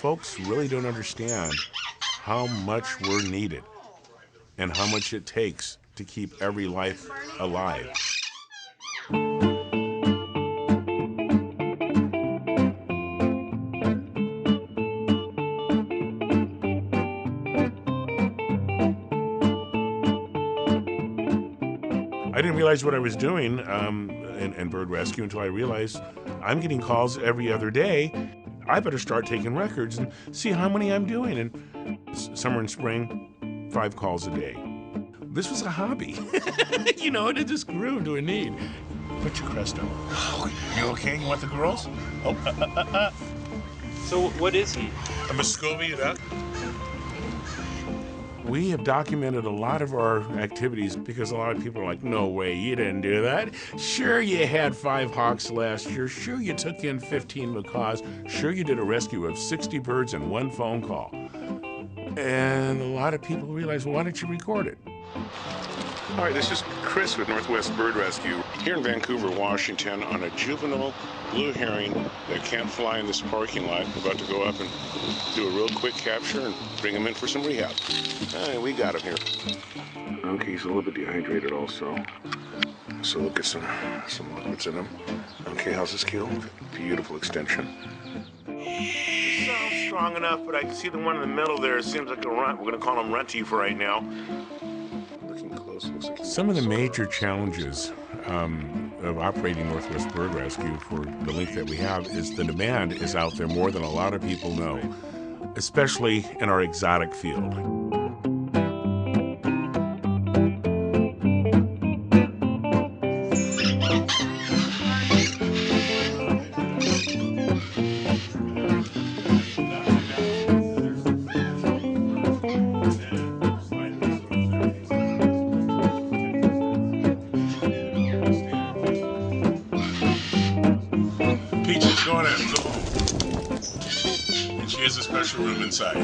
folks really don't understand how much we're needed and how much it takes to keep every life alive. I didn't realize what I was doing in bird rescue until I realized I'm getting calls every other day. I better start taking records and see how many I'm doing. And summer and spring, 5 calls a day. This was a hobby. You know, and it just grew to a need. Put your crest on. Oh, you okay? You want the girls? Oh, So what is he? a Muscovy duck. We have documented a lot of our activities because a lot of people are like, no way, you didn't do that. Sure, you had 5 hawks last year. Sure, you took in 15 macaws. Sure, you did a rescue of 60 birds in 1 phone call. And a lot of people realize, well, why don't you record it? All right, this is Chris with Northwest Bird Rescue here in Vancouver, Washington, on a juvenile blue heron that can't fly in this parking lot. We're about to go up and do a real quick capture and bring him in for some rehab. We got him here. Okay, he's a little bit dehydrated also. So look at some liquids in him. Okay, how's his keel? Beautiful extension. He sounds strong enough, but I can see the one in the middle there. It seems like a runt. We're going to call him Runty for right now. Looking close, looks like some of the major challenges of operating Northwest Bird Rescue for the length that we have is the demand is out there more than a lot of people know, especially in our exotic field. Peaches, go on in, go home. And she has a special room inside.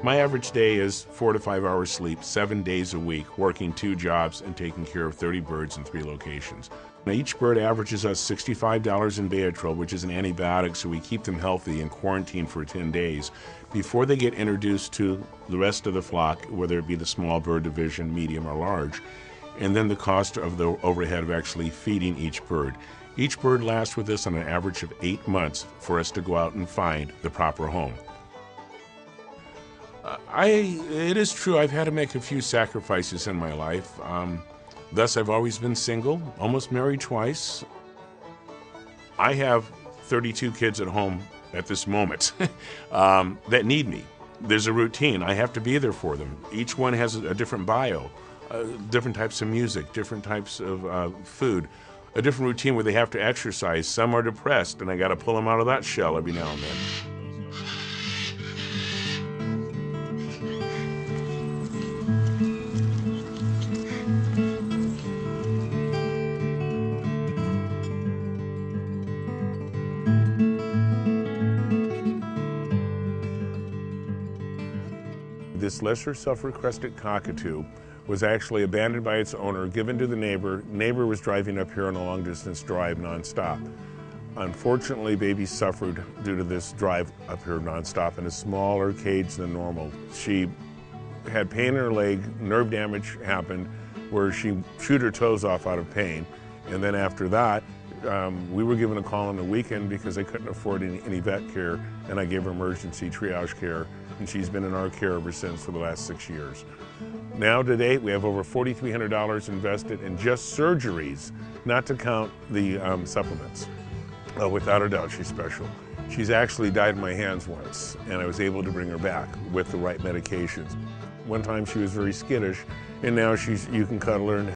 My average day is 4 to 5 hours sleep, 7 days a week, working 2 jobs and taking care of 30 birds in 3 locations. Now, each bird averages us $65 in Baytril, which is an antibiotic, so we keep them healthy and quarantine for 10 days before they get introduced to the rest of the flock, whether it be the small bird division, medium, or large, and then the cost of the overhead of actually feeding each bird. Each bird lasts with us on an average of 8 months for us to go out and find the proper home. It is true, I've had to make a few sacrifices in my life. Thus, I've always been single, almost married twice. I have 32 kids at home at this moment that need me. There's a routine. I have to be there for them. Each one has a different bio, different types of music, different types of food, a different routine where they have to exercise. Some are depressed, and I got to pull them out of that shell every now and then. This lesser sulfur crested cockatoo was actually abandoned by its owner, given to the neighbor. Neighbor was driving up here on a long distance drive nonstop. Unfortunately, baby suffered due to this drive up here nonstop in a smaller cage than normal. She had pain in her leg, nerve damage happened where she chewed her toes off out of pain. And then after that, we were given a call on the weekend because they couldn't afford any vet care, and I gave her emergency triage care, and she's been in our care ever since for the last 6 years. Now to date, we have over $4,300 invested in just surgeries, not to count the supplements. Without a doubt, she's special. She's actually died in my hands once, and I was able to bring her back with the right medications. One time she was very skittish, and now you can cuddle her and